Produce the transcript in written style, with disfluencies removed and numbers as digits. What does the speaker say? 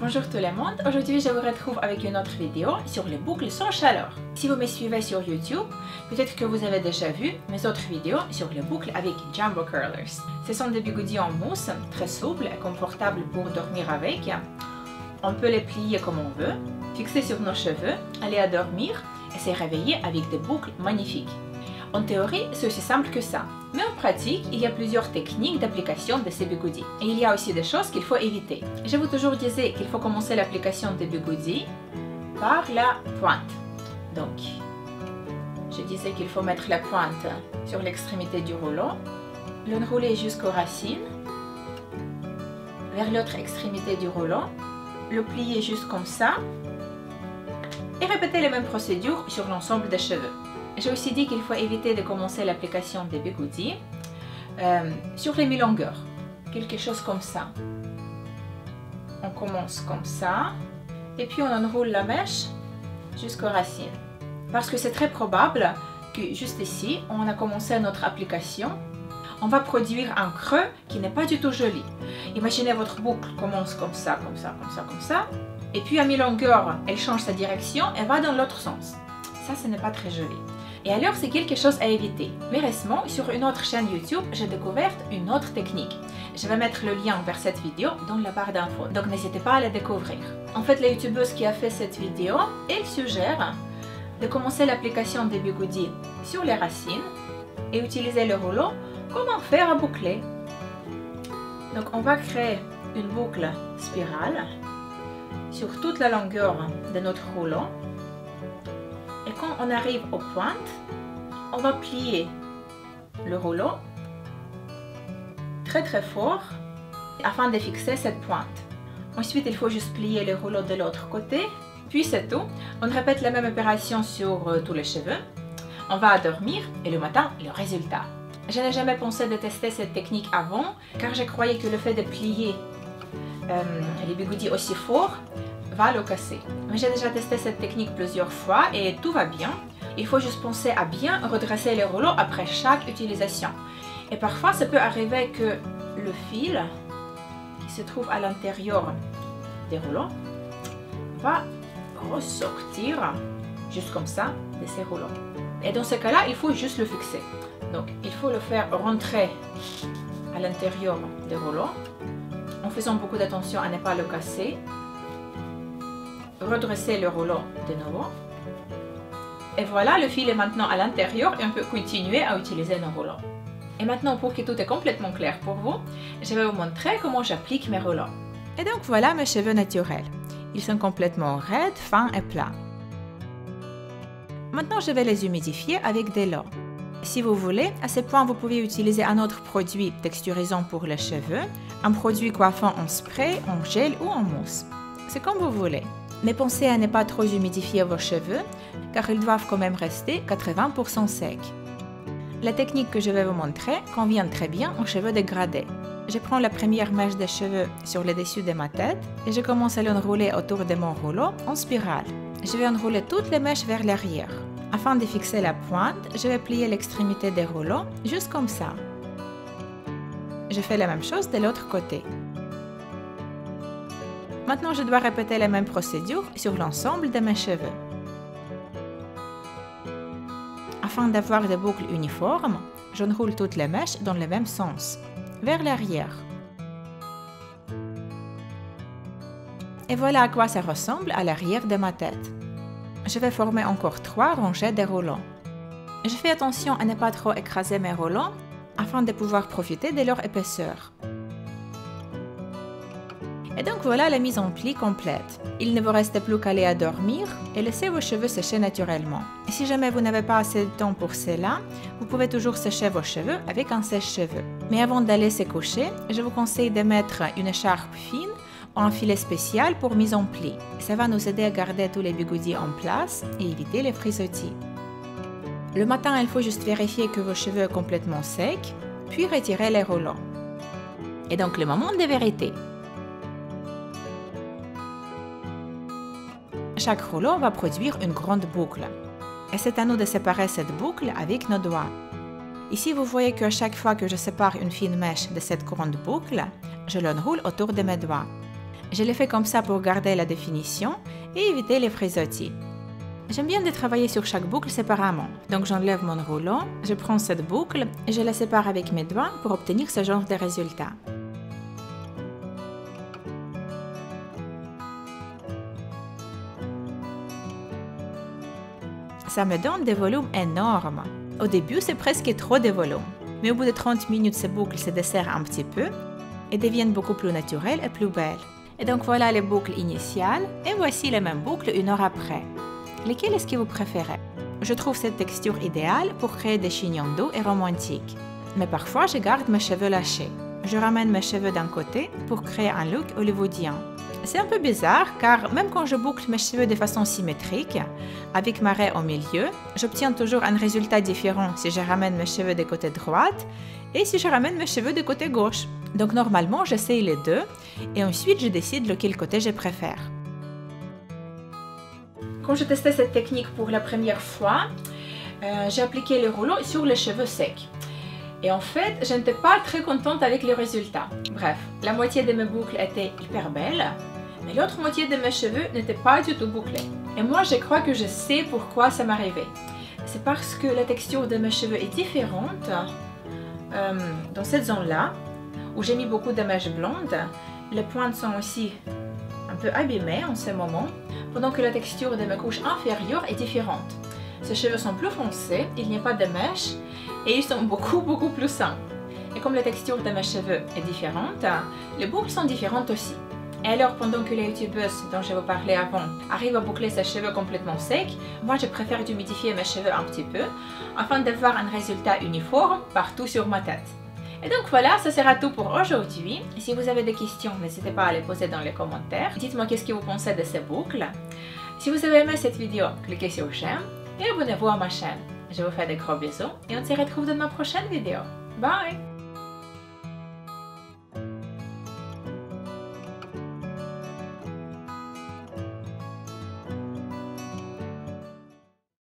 Bonjour tout le monde, aujourd'hui je vous retrouve avec une autre vidéo sur les boucles sans chaleur. Si vous me suivez sur YouTube, peut-être que vous avez déjà vu mes autres vidéos sur les boucles avec Jumbo Curlers. Ce sont des bigoudis en mousse, très souples et confortables pour dormir avec. On peut les plier comme on veut, fixer sur nos cheveux, aller à dormir et se réveiller avec des boucles magnifiques. En théorie, c'est aussi simple que ça. Mais en pratique, il y a plusieurs techniques d'application de ces bigoudis. Et il y a aussi des choses qu'il faut éviter. Je vous toujours disais qu'il faut commencer l'application des bigoudis par la pointe. Donc, je disais qu'il faut mettre la pointe sur l'extrémité du rouleau, l'enrouler jusqu'aux racines, vers l'autre extrémité du rouleau, le plier juste comme ça, et répéter la même procédure sur l'ensemble des cheveux. J'ai aussi dit qu'il faut éviter de commencer l'application des bigoudis sur les mi-longueurs, quelque chose comme ça. On commence comme ça, et puis on enroule la mèche jusqu'aux racines. Parce que c'est très probable que juste ici, on a commencé notre application, on va produire un creux qui n'est pas du tout joli. Imaginez votre boucle commence comme ça, comme ça, comme ça, comme ça, et puis à mi-longueur, elle change sa direction et va dans l'autre sens. Ça, ce n'est pas très joli. Et alors, c'est quelque chose à éviter. Mais récemment, sur une autre chaîne YouTube, j'ai découvert une autre technique. Je vais mettre le lien vers cette vidéo dans la barre d'infos, donc n'hésitez pas à la découvrir. En fait, la youtubeuse qui a fait cette vidéo, elle suggère de commencer l'application des bigoudis sur les racines et utiliser le rouleau comme un fer à boucler. Donc, on va créer une boucle spirale sur toute la longueur de notre rouleau. Et quand on arrive aux pointes, on va plier le rouleau très très fort afin de fixer cette pointe. Ensuite, il faut juste plier le rouleau de l'autre côté, puis c'est tout. On répète la même opération sur tous les cheveux. On va dormir et le matin, le résultat. Je n'ai jamais pensé de tester cette technique avant car je croyais que le fait de plier les bigoudis aussi fort va le casser. Mais j'ai déjà testé cette technique plusieurs fois et tout va bien. Il faut juste penser à bien redresser les rouleaux après chaque utilisation. Et parfois, ça peut arriver que le fil qui se trouve à l'intérieur des rouleaux va ressortir juste comme ça de ces rouleaux. Et dans ce cas-là, il faut juste le fixer. Donc, il faut le faire rentrer à l'intérieur des rouleaux en faisant beaucoup d'attention à ne pas le casser. Redresser le rouleau de nouveau. Et voilà, le fil est maintenant à l'intérieur et on peut continuer à utiliser nos rouleaux. Et maintenant, pour que tout est complètement clair pour vous, je vais vous montrer comment j'applique mes rouleaux. Et donc voilà mes cheveux naturels. Ils sont complètement raides, fins et plats. Maintenant, je vais les humidifier avec de l'eau. Si vous voulez, à ce point, vous pouvez utiliser un autre produit texturisant pour les cheveux, un produit coiffant en spray, en gel ou en mousse. C'est comme vous voulez. Mais pensez à ne pas trop humidifier vos cheveux, car ils doivent quand même rester 80% secs. La technique que je vais vous montrer convient très bien aux cheveux dégradés. Je prends la première mèche des cheveux sur le dessus de ma tête et je commence à l'enrouler autour de mon rouleau en spirale. Je vais enrouler toutes les mèches vers l'arrière. Afin de fixer la pointe, je vais plier l'extrémité des rouleaux, juste comme ça. Je fais la même chose de l'autre côté. Maintenant, je dois répéter la même procédure sur l'ensemble de mes cheveux. Afin d'avoir des boucles uniformes, j'enroule toutes les mèches dans le même sens, vers l'arrière. Et voilà à quoi ça ressemble à l'arrière de ma tête. Je vais former encore 3 rangées de rouleaux. Je fais attention à ne pas trop écraser mes rouleaux afin de pouvoir profiter de leur épaisseur. Et donc voilà la mise en pli complète. Il ne vous reste plus qu'à aller à dormir et laisser vos cheveux sécher naturellement. Et si jamais vous n'avez pas assez de temps pour cela, vous pouvez toujours sécher vos cheveux avec un sèche-cheveux. Mais avant d'aller se coucher, je vous conseille de mettre une écharpe fine ou un filet spécial pour mise en pli. Ça va nous aider à garder tous les bigoudis en place et éviter les frisottis. Le matin, il faut juste vérifier que vos cheveux sont complètement secs, puis retirer les rouleaux. Et donc le moment de vérité. Chaque rouleau va produire une grande boucle. Et c'est à nous de séparer cette boucle avec nos doigts. Ici, vous voyez qu'à chaque fois que je sépare une fine mèche de cette grande boucle, je l'enroule autour de mes doigts. Je l'ai fait comme ça pour garder la définition et éviter les frisottis. J'aime bien de travailler sur chaque boucle séparément. Donc j'enlève mon rouleau, je prends cette boucle et je la sépare avec mes doigts pour obtenir ce genre de résultat. Ça me donne des volumes énormes. Au début, c'est presque trop de volume. Mais au bout de 30 minutes, ces boucles se desserrent un petit peu et deviennent beaucoup plus naturelles et plus belles. Et donc voilà les boucles initiales et voici les mêmes boucles une heure après. Lesquelles est-ce que vous préférez? Je trouve cette texture idéale pour créer des chignons doux et romantiques. Mais parfois, je garde mes cheveux lâchés. Je ramène mes cheveux d'un côté pour créer un look hollywoodien. C'est un peu bizarre car même quand je boucle mes cheveux de façon symétrique, avec ma raie au milieu, j'obtiens toujours un résultat différent si je ramène mes cheveux de côté droit et si je ramène mes cheveux de côté gauche. Donc normalement, j'essaye les deux et ensuite je décide lequel côté je préfère. Quand je testais cette technique pour la première fois, j'ai appliqué le rouleau sur les cheveux secs. Et en fait, je n'étais pas très contente avec les résultats. Bref, la moitié de mes boucles était hyper belle, mais l'autre moitié de mes cheveux n'était pas du tout bouclée. Et moi, je crois que je sais pourquoi ça m'arrivait. C'est parce que la texture de mes cheveux est différente dans cette zone-là, où j'ai mis beaucoup de mèches blondes. Les pointes sont aussi un peu abîmées en ce moment, pendant que la texture de mes couches inférieures est différente. Ces cheveux sont plus foncés, il n'y a pas de mèches et ils sont beaucoup plus simples. Et comme la texture de mes cheveux est différente, les boucles sont différentes aussi. Et alors pendant que les youtubeuses dont je vous parlais avant arrivent à boucler ses cheveux complètement secs, moi je préfère humidifier mes cheveux un petit peu afin d'avoir un résultat uniforme partout sur ma tête. Et donc voilà, ça sera tout pour aujourd'hui. Si vous avez des questions, n'hésitez pas à les poser dans les commentaires. Dites-moi qu'est-ce que vous pensez de ces boucles. Si vous avez aimé cette vidéo, cliquez sur j'aime et abonnez-vous à ma chaîne. Je vous fais de gros bisous et on se retrouve dans ma prochaine vidéo. Bye!